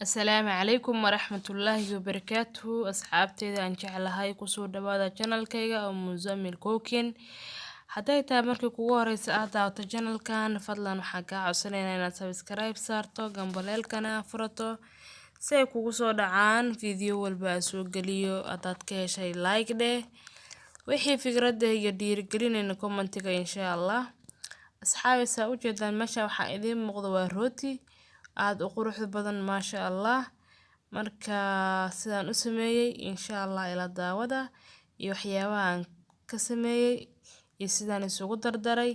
السلام عليكم ورحمة الله وبركاته أصحابتي أن جعلها كسور دبادة channel كيغا أو مزمل كوكين حتى تامركي كوغو هوريس داوتا channel كان فضلا وحاقا عسنين إنا سبسكرايب سارتو جنباليل كان فرطو سي كوغو سو دعان فيديو والباسو قليو أداد كيشاي لايك ده وحي فكرة هي دير قلين إن كومنتيكا إن شاء الله أصحابي ساوجدان مشا وحا إذين مقضوا روتي aad u qurux badan maasha Allah marka sidaan u sameeyay insha Allah ila daawada iyo waxyaabaha aan ka sameeyay iyo sidaan isugu dardaray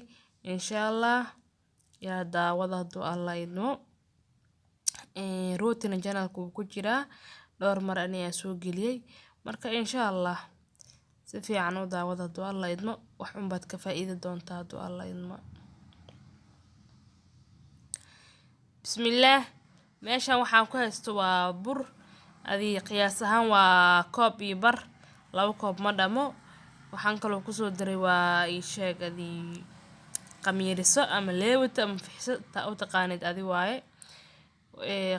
insha Allah ila daawada haduu Allah idmo rootina channelku ku jira dhowr mar aan soo geliyay marka insha Allah si fiican u daawada haduu Allah idmo wax un baad ka faa'iido doontaa haduu Allah idmo بسم الله meeshan waxaan ku haysto waa bur adii qiyaas ahaan waa koob iyo bar 2 koob ma dhamo waxaan kaloo ku soo daray waa ii sheeg adii qamiiriso ama leewita ama fixso ta u taqaanid adii waaye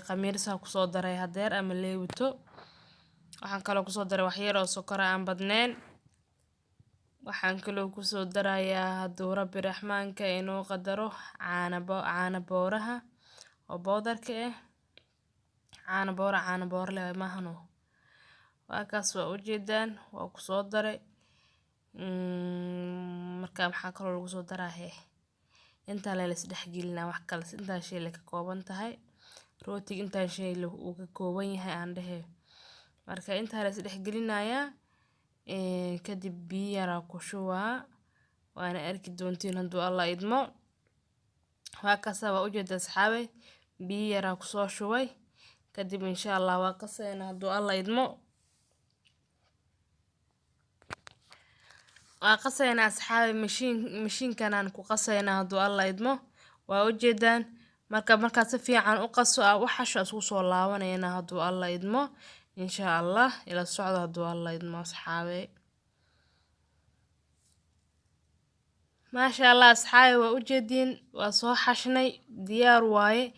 qamiiriso ku soo daray hadeer ama leewito waxaan kaloo ku soo daray wax yar oo sokor aan badneen waxaan kaloo ku soo darayaa haduu Rabbi Raxmaanka inuu qadaro caana booraha oo bowdarka caana boor leh maahano waa kaas waa u jeedaan waa ku soo daray marka maxaa kaloo lagu soo daraa inta la isdhex gelina wax kale inta shay la ka kooban tahay rootiga inta shay uu ka kooban yahay aan dhahay marka inta la isdhex gelinaya kadib biyo yar ku shubaa waana arki doontiin haduu Allah idmo waa kaas waa u jeedaa asxaabe biyo yar ku soo shubay kadib insha Allah waa qasayna haduu Allah idmo waa qasayna asxaabe mashiinkan aan ku qasayna haduu Allah idmo waa u jeedaan marka si fiican u qaso waxa isku soo laabanayna haduu Allah idmo insha Allah ila socdo haduu Allah idmo asxaabe ما شاء الله أصحابي وأجدين وصاحشني ديار واي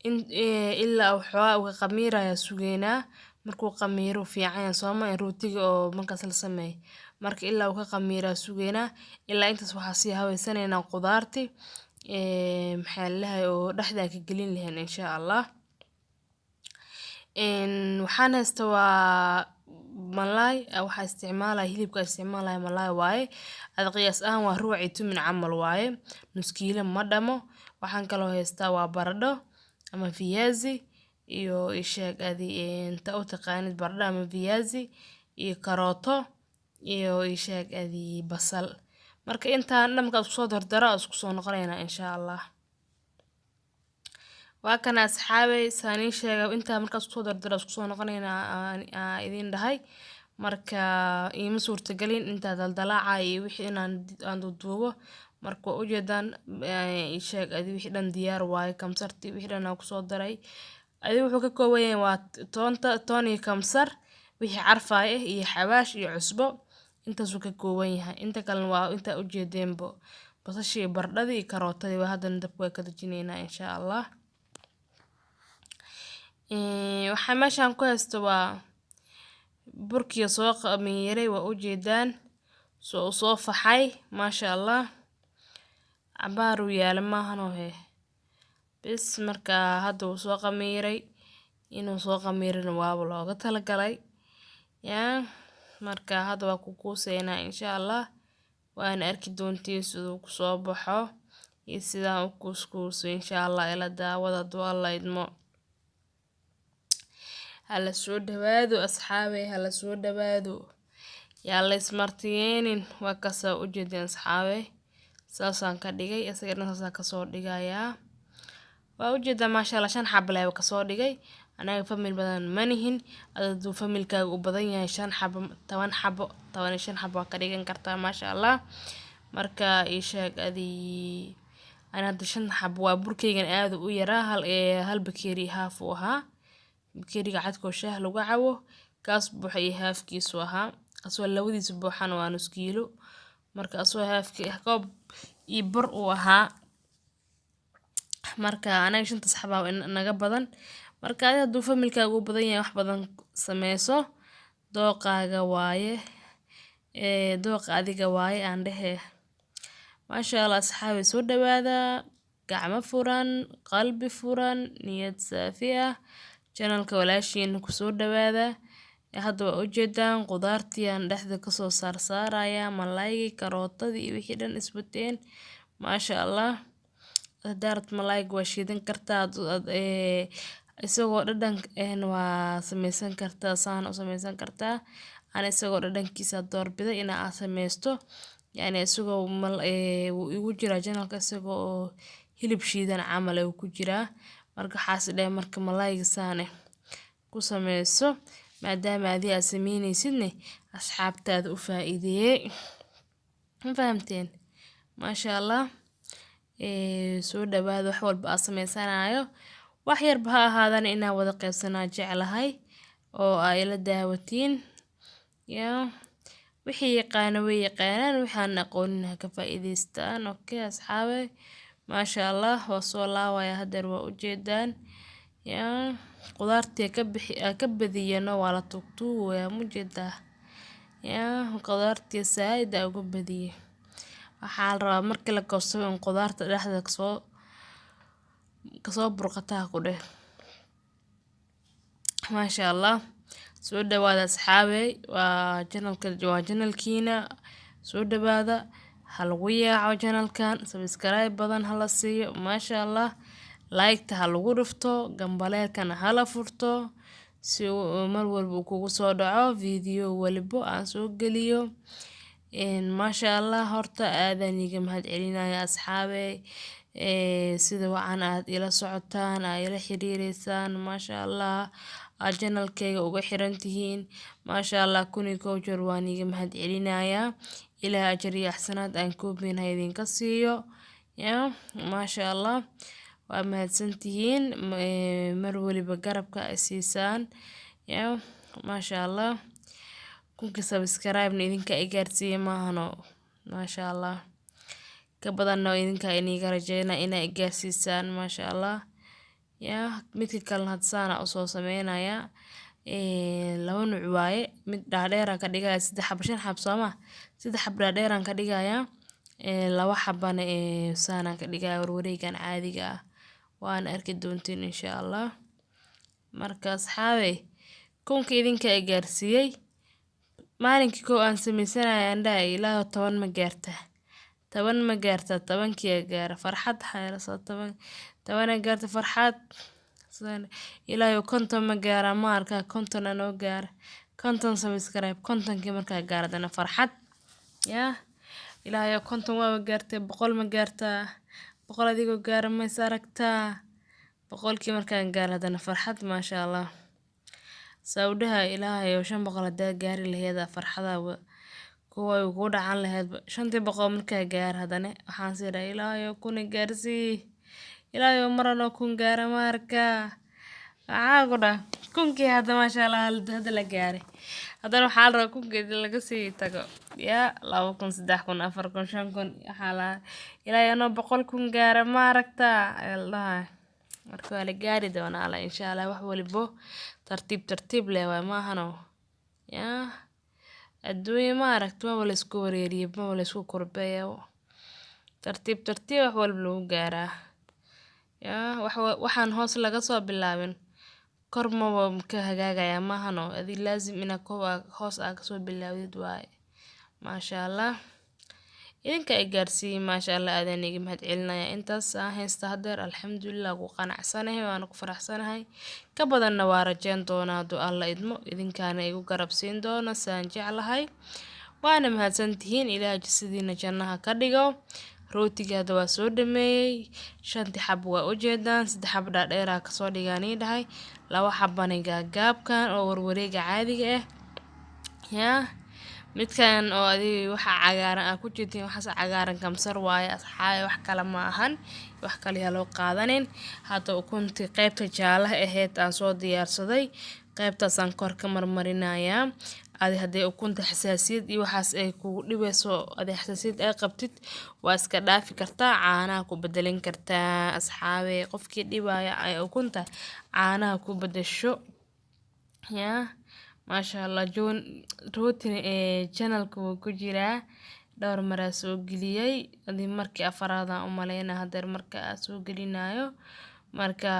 إلا وحواء وقميرة يا سجينا مركو قميرو في عين صوما روتي أو مركز السماء مرك إلا وقميرة سجينا إلا أنت سوحسيها وسنة قدرتي محلها ورحدة كجلين لهن إن شاء الله إن وحنا استوى ملاي أو استعماله هليبك استعماله ملاي واي هذا قياس وروعي من عمل واي نص كيلو مدمو waxaan kaloo haystaa waa baradho ama viazi iyo isheeg adii inta u taqaanid baradho ama viazi iyo karooto iyo isheeg adii basal marka inta dhamka isku soo dardaro isku soo noqonayna insha Allah waa kana asxaabay saani sheega inta marka isku soo dardaro isku soo noqonayna idin dhahay marka iima suurtagelin inta daldalaaca iyo wixii aan duubo marka u jeedaan sheeg adii wixii dhan diyaar waaye kamsarti wixii dhan aan ku soo daray adii wuxuu ka kooban yahay waa toon iyo kamsar wixii carfay iyo xawaash iyo cusbo intaas uu ka kooban yahay inta kale waa inta u jeedeenbo basashii baradhadii iyo karootadii waa hadan dabka ka dajinayna insha Allah waxa meeshan ku haysto waa burkii soo qamiiray waa u jeedaan soo faxay ma sha Allah عبارو يا لما هنوه بس مركا هادو سوق ميري إنو سوق ميري نواب لوغة تلقلي يا مركا هادو وكوكوسينا إن شاء الله وأنا أركي دونتي سوق صوبحو يسيدا وكوسكوس إن شاء الله إلا داوة دو الله يدمو هلا سود بادو أصحابي هلا سود بادو يالله اسمرتيين وكسا وجدين أصحابي saasaan ka dhigay isagana saasaan ka soo dhigayaa waa u jeedaa maasha Allah 5 xabo leh ka soo dhigay anaga family badan manihin adoo familkaaga u badan yahay 5 xabo 10 xabo 15 xabo ka dhigan kartaa maasha Allah marka ii sheeg adii ana 5 xabo waa burkeygan aad u yaraa hal bakeeri haaf u ahaa bakeeriga cadko shaah lagu cawo kaas buuxay haafkiisu ahaa asoo lawadiisa buuxan waa nus kiilo marka asoo haafki koob iyo bur u ahaa marka anaga 5 saxaba naga badan marka adiga hadduu familkaaga u badan yahay wax badan sameyso dooqaaga waaye dooqa adiga waaye aan dhehe maasha Allah asxaabi soo dhawaada gacmo furan qalbi furan niyad saafi ah channelka walaashiin ku soo dhawaada hadda waa ujeedaan qudaartii aan dhexda kasoo saaraya malaayga karootadii iyo wixii dhan isbateen maasha Allah hadaad malaayga waa shiidan kartaa isagoo dhadhan waa sameysan kartaa saan u sameysan kartaa aan isagoo dhadhankiisa doorbida in aad sameysto yani isagoo wuu igu jiraa channelka isagoo hilib shiidan camal uu ku jiraa marka xaas dheer marka malaayga saane ku sameyso maadaama aad sameynaysidne asxaabtaada u faa'iideeyay ma fahamteen maasha Allah soo dhawaada wax walba aad sameysanayo wax yarba ha ahaadana inaan wada qaybsanaa jeclahay oo ay la daawatiin wixii yaqaana way yaqaanaan waxaan aqoonin ha ka faa'iideystaan okay asxaabe maasha Allah waa soo laawaya hadeer waa ujeedaan qudaartii ka badiyano waa la tugtuugaya mujeedaa qudaartii saaid uga badiyay waxaa la rabaa markii la goosto in qudaarta dhexda kasoo burqataa ku dheh maasha Allah soo dhawaada asxaabe waa channelkiina soo dhawaada ha lagu yaaco channelkan subscribe badan hala siiyo maasha Allah like ha lagu dhufto gambaleelkana hala furto si mar walba kugu soo dhaco video walbo aan soo geliyo maasha Allah horta aadan iga mahad celinaya asxaabe sida wacan aad ila socotaan aad ila xiriireysaan maasha Allah aad channelkayga uga xiran tihiin maasha Allah kuni kowjar waan iga mahad celinaya ilaa ajar iyo axsanaad aan koobin ha idinka siiyo maasha Allah waa mahadsantihiin mar waliba garabka ay siisaan maasha Allah kunka subscribe idinka ay gaarsiiyay maahano maasha Allah ka badanna idinka iniga rajeynaa inay gaarsiisaan maasha Allah midka kalena hadsaana usoo sameynaya laba nuuc waaye mid dhaadheeraan ka dhigaya 3 xabo 5 xabo sooma 3 xabo dhaadheeraan ka dhigaya laba xabana saanaan ka dhigaya warwareegan caadiga ah waan arki doontiin insha Allah marka asxaabe kunka idinka ay gaarsiiyay maalinkii koo aan sameysanaya andhaa ilaa 10 ma gaarta 10 ma gaarta 10kii gaara farxad xayraso 10 gaarta farxad ilaa 50 ma gaara ma arka 50 anoo gaara 50 subscribe 50kii markaa gaaradana farxad ilaa 50 waa gaartay 100 ma gaarta 100 adigoo gaara ma is aragtaa 100kii markaan gaaradana farxad maasha Allah sawdaha ilaahay 500 hadaa gaari laheeda farxada kuwa ugu dhacan laheed 500 markaa gaar hadane waxaan siraa ilaahay kuna gaarsii ilaahay marano kun gaara ma arkaa aagoda kunkii hada maasha Allah hada la gaaray hadana waxaa la rabaa kunkii laga sii tago 2 kun 3 kun 4 kun 5 kun xala ilaahay ano 100 kun gaara ma aragtaa Allah marka la gaari doonaa la insha Allah wax walibo tartiib leh waa maahano adduunyo ma aragto wala isku wareeriyo wala isku korbeeyo tartiib wax walba lagu gaaraa waxaan hoos laga soo bilaabin kor ma ka hagaagaya maahano adii laazim ina hoos aad kasoo bilaawdid waaye maasha Allah idinka ay gaarsiiyay maasha Allah aadan iga mahad celinaya intaas aan haysta hadeer alxamdulillah ku qanacsanahay waan ku faraxsanahay ka badanna waa rajeyn doonaa duu alla idmo idinkaana igu garabsiin doona saan jeclahay waana mahadsantihiin ilaahay jisidiina jannaha ka dhigo rootigaada waa soo dhameeyay 5 xabo waa ujeedaan 3 xabo dhaadheera ka soo dhigaani dhahay 2 xabana gaabkan oo warwareega caadiga ah midkan oo adii waxa cagaaran ah ku jirtiin waxa cagaaran kamsar waaye asxaay wax kala ma ahan wax kale yaa loo qaadanin hada ukunti qaybta jaalaha ahayd aan soo diyaarsaday qaybtaas aan kor ka marmarinayaa adi haddii ukunta xasaasiyad iyo waxaas ay kugu dhibayso adi xasaasiyad ay qabtid waa iska dhaafi kartaa caanaha ku bedelin kartaa asxaabe qofkii dhibaya ay ukunta caanaha ku bedesho yaa maasha allah joon rootina channelka wuu ku jiraa dhowr maraa soo geliyay adi markii afaraadaan u maleynaa hadeer marka aan soo gelinayo marka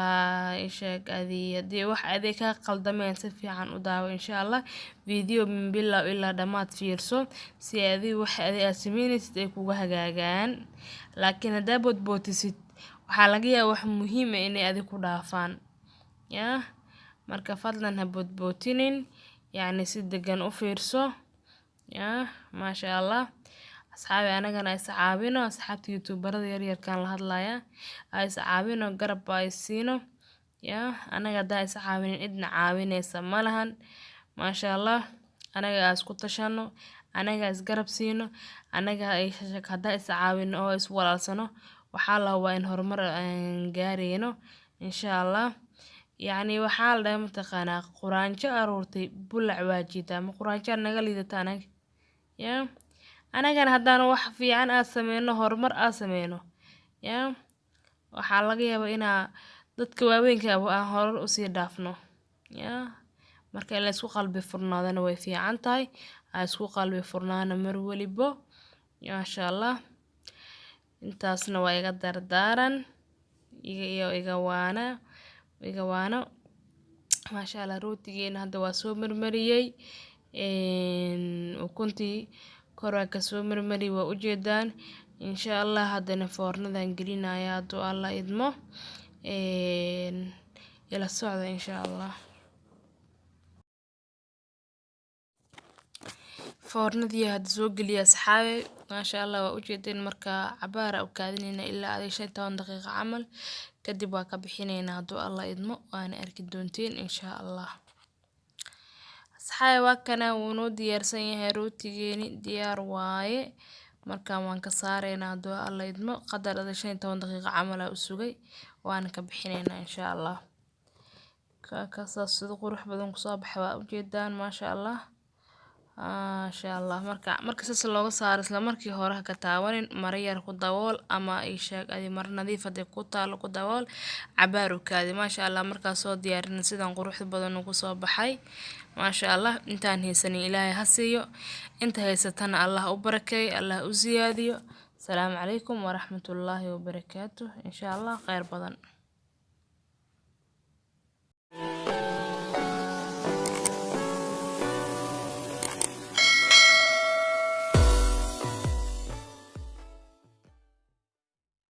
isheeg adii wax aday ka qaldameen si fiican u daawo insha Allah video min bilow ilaa dhamaad fiirso si adii wax aad sameynaysid ay kugu hagaagaan laakiin hadaa boodbootisid waxaa laga yaabaa wax muhiim ah inay adi ku dhaafaan yaa marka fadlan ha boodbootinin yani si degan u fiirso yaa maasha Allah asxaabi anagana is caawino asxaabta youtuberada yar kan la hadlaya ay is caawino garab ay siino yaa anaga daa is caawinin idna caawinaysa malahan maasha Allah anaga isku tashano anaga is garab siino anaga ay hada is caawino oo is walaalsano waxa la waa in horumar aan gaareyno insha Allah yani waxa la dhahay mataqaana quraanjo aroortay bulac waajida ma quraanjo naga liidata anaga yaa anagana haddaan wax fiican aan sameyno horumar aan sameyno yaa waxaa laga yaabaa inaa dadka waaweynka aan horar u sii dhaafno yaa marka la isku qalbi furnaadana way fiican tahay aan isku qalbi furnaana mar walibo maasha Allah intaasna waa iga dardaaran iga waana maasha Allah rootigeena hadda waa soo marmariyay ukuntii koraa ka soo marmari waa u jeedaan insha Allah haddana foornadan gelinaya hadduu Allah idmo ila socda insha Allah foornadii hadda soo geliya asxaabe maasha Allah waa u jeedeen marka cabaara u kaadinayna ilaa 15 daqiiqo camal kadib waa ka bixinayna hadduu Allah idmo waana arki doonteen insha Allah asxaabe waa kana wuu noo diyaarsan yahay rootigeeni diyaar waaye marka waan ka saarayna hadduu Allah idmo qadar 15 daqiiqo camal u sugay waana ka bixinayna insha Allah ka sida qurux badan ku soo baxay waa u jeedaan maasha Allah maasha Allah marka saas looga saaro isla markii hore ka taawanin maro yar ku dabool ama ay sheeg adi mar nadiif ah ku taalo ku dabool cabaar u kaadi maasha Allah marka soo diyaarin sidan qurux badan ugu soo baxay maasha Allah intaan haysan Ilaahay ha siiyo inta haysatana Allah u barakeeyo Allah u ziyaadiyo salaamu calaykum wa rahmatullaahi wa barakaatuh insha Allah khayr badan